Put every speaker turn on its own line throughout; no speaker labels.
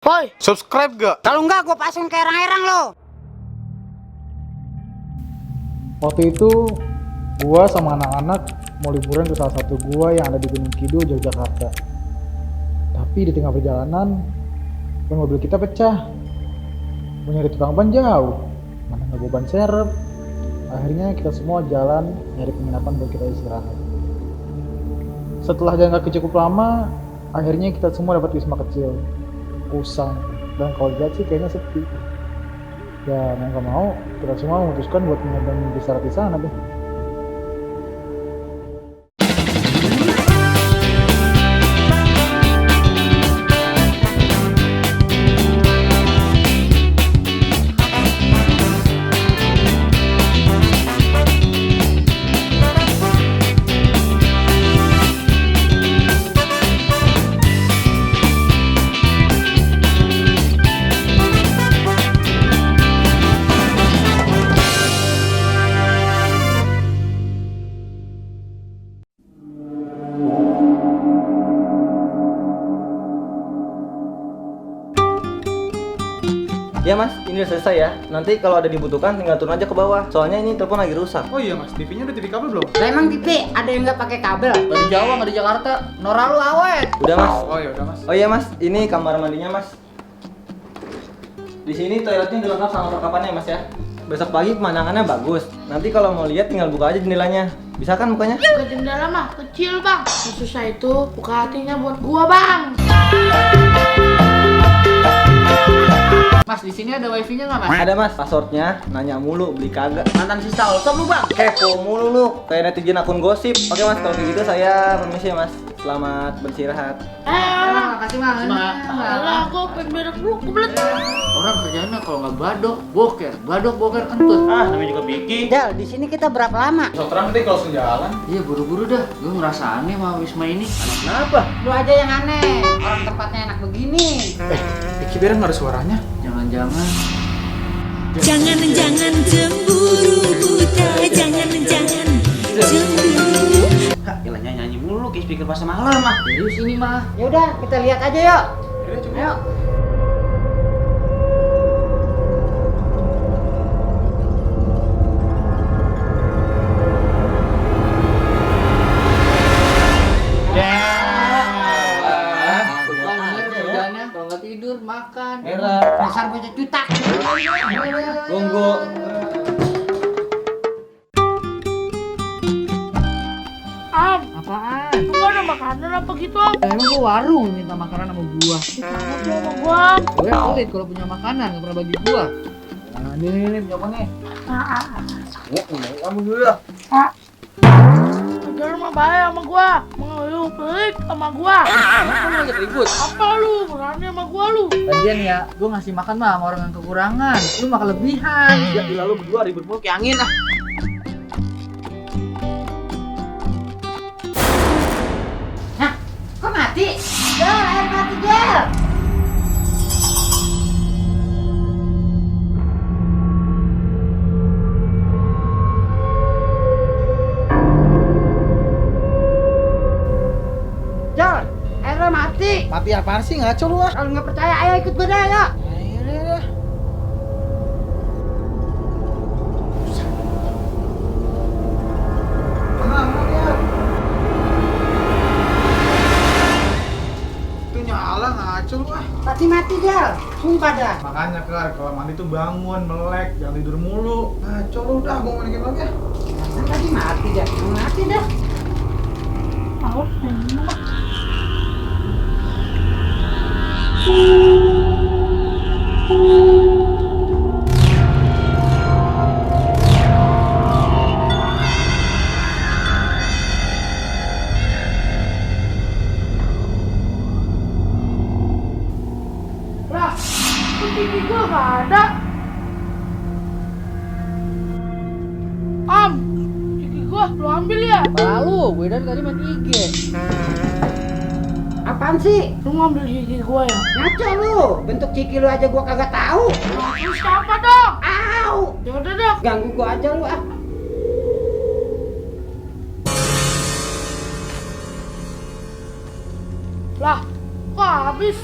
Woi,
Subscribe gak?
kalau enggak gue pasang ke erang-erang lo.
Waktu itu gua sama anak-anak mau liburan ke salah satu gua yang ada di Gunung Kidul, Yogyakarta. Tapi di tengah perjalanan, ban mobil kita pecah. Mau nyari tukang ban jauh, mana nggak bawa ban serep. Akhirnya kita semua jalan nyari penginapan buat kita istirahat. Setelah jalan kaki cukup lama, akhirnya kita semua dapat wisma kecil, usang, dan kalau lihat sih kayaknya sepi. Ya mau nggak mau kita semua memutuskan buat mencoba istirahat di sana deh.
Ya mas, ini udah selesai ya. Nanti kalau ada dibutuhkan tinggal turun aja ke bawah. Soalnya ini telepon lagi rusak.
Oh iya mas, TV-nya udah TV kabel belum?
Lah emang TV ada yang nggak pakai kabel?
Dari Jawa nggak di Jakarta. Nora lu awet.
Udah mas.
Oh ya udah mas.
Oh iya mas, ini kamar mandinya mas. Di sini toiletnya udah lengkap sama perlengkapannya mas ya. Besok pagi pemandangannya bagus. Nanti kalau mau lihat tinggal buka aja jendelanya. Bisa kan bukanya?
Buka jendela mah kecil bang. Yang susah itu buka hatinya buat gua bang.
Mas, di sini ada wifi-nya nggak mas?
Ada mas, passwordnya nanya mulu, beli kagak.
Mantan sisa Olsop lu bang.
Kepo mulu lu, kayak netizen akun gosip. Oke mas, kalau kayak gitu saya permisi ya mas. Selamat beristirahat.
Makasih mas.
Alah, gua pengen berak dulu, kebelet.
Orang kerjanya kalau nggak badok boker kentut.
Namanya juga Biki.
Del, di sini kita berapa lama?
So terang nanti kalau jalan.
Iya buru-buru dah. Gue ngerasa aneh sama Wisma ini.
Kenapa?
Lu aja yang aneh. Orang tempatnya enak begini.
Iki biar nggak ada suaranya.
Jangan-jangan.
Jangan cemburu buta, jangan cemburu.
Hah, gila nyanyi mulu kayak speaker pas malam mah. Serius ini mah.
Ya udah, kita lihat aja yuk. Ayo.
Kerjanya kalau nggak tidur makan.
Dasar bocah cutak.
Tunggu.
Am,
Apaan?
lu gak ada makanan apa gitu am?
Emang gua warung minta makanan sama gua.
Sama gua sama gua.
Gue pelit kalau punya makanan nggak pernah bagi gua. Nah, ini punya apa nih?
Kamu dulu ya.
Jangan mah bahaya sama gua. Lu pelit sama gua.
Kamu ngajak ribut.
Apa lu? Berani sama gua lu?
Lagian ya, gua ngasih makan mah sama orang yang kekurangan. Lu mah kelebihan.
Ya gila lu berdua ribut mulu kayak angin ah.
Hah? Kok mati? Del, air mati Del. Del, airnya mati.
Mati apaan sih, ngaco lu ah?
Kalau nggak percaya, ayo ikut gue dah, yuk.
Itu nyala ngaco lu ah.
Mati Del, sumpah dah.
Makanya Kar, kalau mandi tuh bangun, melek, jangan tidur mulu. Ngaco lu udah, gua mau main game lagi ya.
Tadi mati dah.
Awas, ini mah. Lah, kok TV gua nggak ada? Am, TV gua lu ambil ya?
Lalu, gue dari tadi main IG.
Apaan sih?
Lu ngambil gigi gua ya?
Ngaco lu, bentuk ciki lu aja gua kagak tahu.
Nah, terus siapa dong?
Au,
Ya udah dong.
ganggu gua aja lu ah.
Lah, kok habis?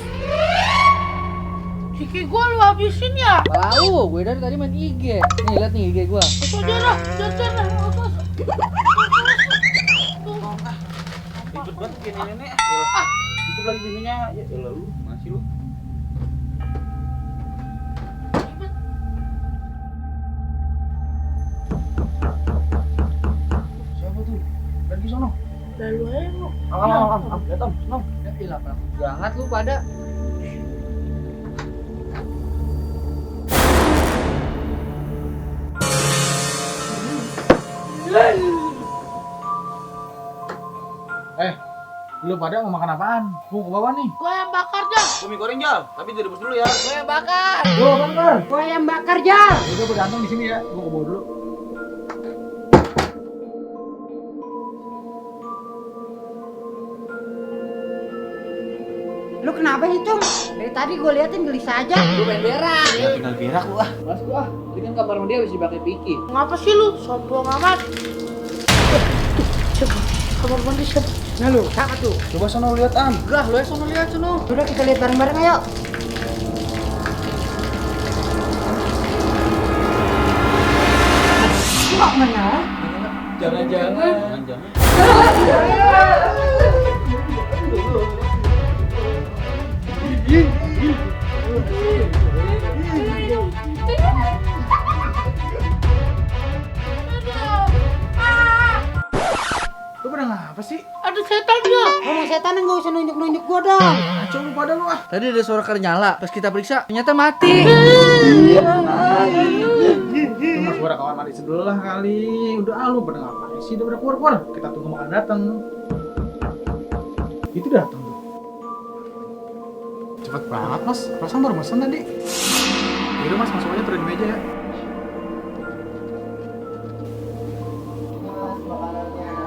IG gua lu habisin ya?
Tahu, gue dari tadi main IG. Nih, lihat nih IG gua.
Masuk aja dah, jangan.
Ribet banget kayak nenek. Itu lagi bininya. Ya lu masih lu. Siapa tuh? Lagi sono.
Lalu aja lu.
Lihat Om, no.
Ya ilah, banget lu pada.
Lu pada mau makan apaan? Gua ke bawah nih.
Gua yang bakar dah.
Mie goreng Jal, tapi direbus dulu ya.
Gue yang bakar.
Lu kan?
Gua yang bakar Jal.
Udah bergantung di sini ya. Gua ke bawah dulu.
Lu kenapa sih, Cung? Dari tadi gua liatin gelisah aja.
Gue main berak.
Ya tinggal berak lu ah.
Mas gua, ini kan kamar mandi habis dipakai Piki.
Ngapa sih lu? Sombong amat. Coba, kamar mandi siapa?
Nah lu, siapa tuh?
Coba sono lihat Am.
Udah, lu ya sono lihat sono.
Udah kita lihat bareng-bareng ayo. Kok mana?
Jangan.
Lu pada ngapa sih?
Ada setan ya?
Ngomong setan enggak usah nunjuk-nunjuk gua dong.
Kacau lu pada lu ah.
Tadi ada suara keran nyala, pas kita periksa ternyata mati.
Itu mas gua ada kamar mandi sebelah kali. Udah lu pada ngapain sih? Udah keluar. Kita tunggu makan datang. Itu datang tuh. Cepet banget mas. Perasaan baru mesen tadi. Yaudah mas, masuk aja taruh di meja ya.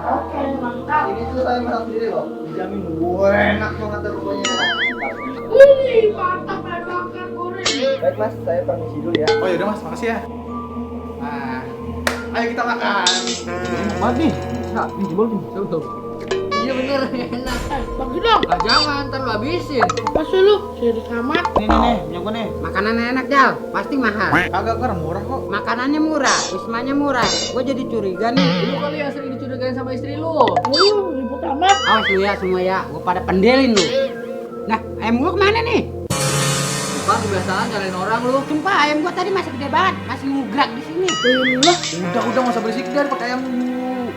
Oke, mantap.
Ini tuh saya masak sendiri loh. Dijamin enak banget rupanya.
Wih, mantap ya bakar goreng.
Baik Mas, saya permisi dulu ya.
Oh yaudah mas, makasih ya. Nah, ayo kita makan. Enak banget nih. Nah, ini jebol nih. Tuh.
Iya bener, enak.
Bagi dong.
Lah jangan, ntar lu habisin.
Apa sih lu? Jadi amat.
Nih, punya gua nih.
Makanannya enak Jal, pasti mahal.
Kagak kan murah kok.
Makanannya murah, wismanya murah. Gua jadi curiga nih.
Lu kali yang sering dicurigain sama istri lu.
Lu ribut amat.
Awas lu ya semua ya, gua pada pendelin lu. Nah, ayam gua kemana nih?
Bang, kebiasaan nyalain orang lu.
Sumpah ayam gua tadi masih gede banget, masih ngugrak di sini.
Lah,
Udah nggak usah berisik dari pakai ayam dulu.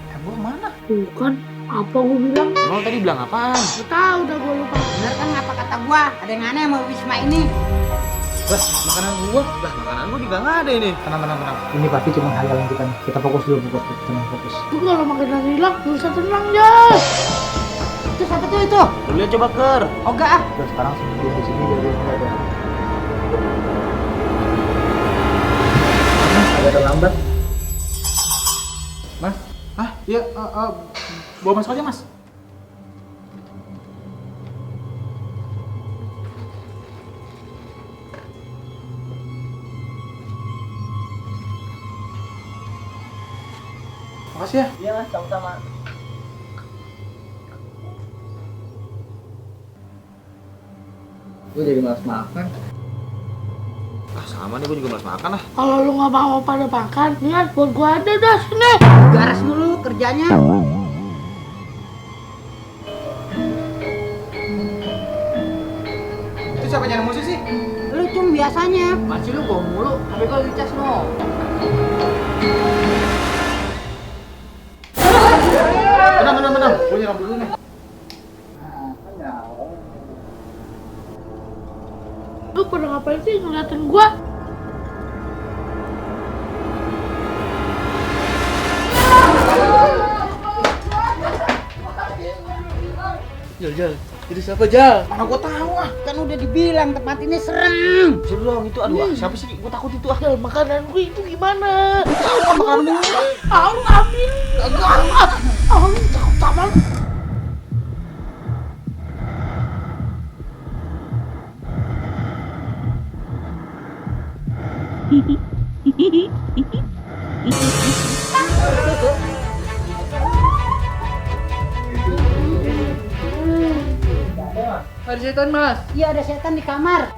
Ayam gua kemana?
bukan. Apa gua bilang?
Emang tadi bilang apaan?
Gak tahu udah gua lupa.
Bener kan apa kata gua? Ada yang aneh sama Wisma ini.
Lah, makanan gua. Lah, makanan gua juga nggak ada ini.
Tenang. Ini pasti cuma hayalan kita nih. Kita fokus dulu, fokus.
Lu kalau makanan hilang, lu bisa tenang ya.
Itu siapa tuh itu?
Lu lihat coba Ker.
Oh enggak ah.
Udah sekarang sebelum di sini biar dia nggak ada.
Agak terlambat.
Mas, iya, bawa masuk aja mas. Makasih ya.
Iya Mas, sama-sama. Gue jadi malas makan.
Ah, sama nih gua juga malas makan ah.
Kalau lu nggak mau pada makan, lihat buat gua ada dah sini.
Garas dulu kerjanya.
Itu siapa nyari musik sih?
Lu Cung biasanya.
Masih lu gua mulu, tapi kalau dicas no.
Tenang. Gue nyiram dulu nih.
Lu pada ngapain sih ngeliatin gua?
Jal. Itu siapa Jal?
Mana gue tahu ah.
Kan udah dibilang tempat ini serem.
Suruh dong itu aduh, siapa sih? Gua takut itu ah.
Jal, makanan gua itu gimana?
Makanan gua.
Aku ambil. Aku takut sama.
Ada setan, Mas.
Iya ada setan di kamar.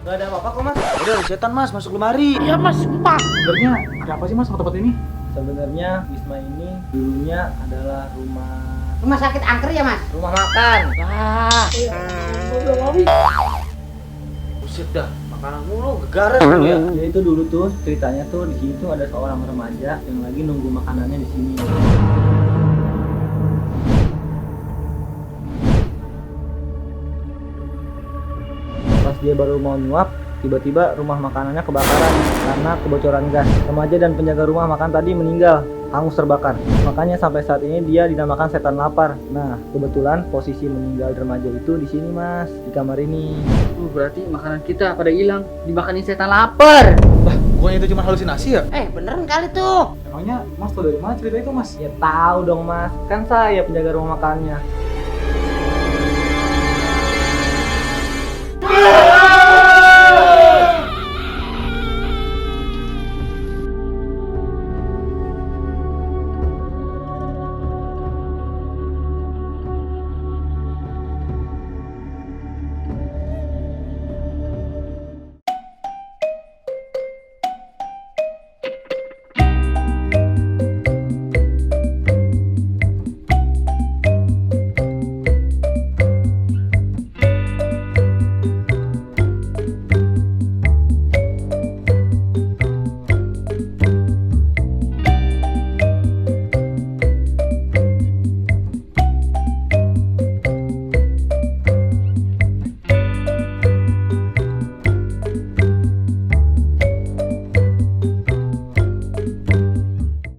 Gak ada apa-apa kok mas.
Udah ada setan mas, masuk lemari.
Iya mas, sumpah.
Sebenarnya ada apa sih mas sama tempat ini?
Sebenarnya Wisma ini dulunya adalah
Rumah sakit angker ya mas?
rumah makan.
Buset dah, makanan mulu gegaran lu ya.
Jadi itu dulu tuh ceritanya tuh di sini tuh ada seorang remaja yang lagi nunggu makanannya di sini. Pas dia baru mau nyuap, tiba-tiba rumah makanannya kebakaran karena kebocoran gas. Remaja dan penjaga rumah makan tadi meninggal, hangus terbakar. Makanya sampai saat ini dia dinamakan setan lapar. Nah, kebetulan posisi meninggal remaja itu di sini mas, di kamar ini.
Berarti makanan kita pada hilang, dimakanin setan lapar.
Bukannya itu cuma halusinasi ya?
Beneran kali tuh.
Emangnya mas tau dari mana cerita itu mas?
Ya tahu dong mas, kan saya penjaga rumah makannya.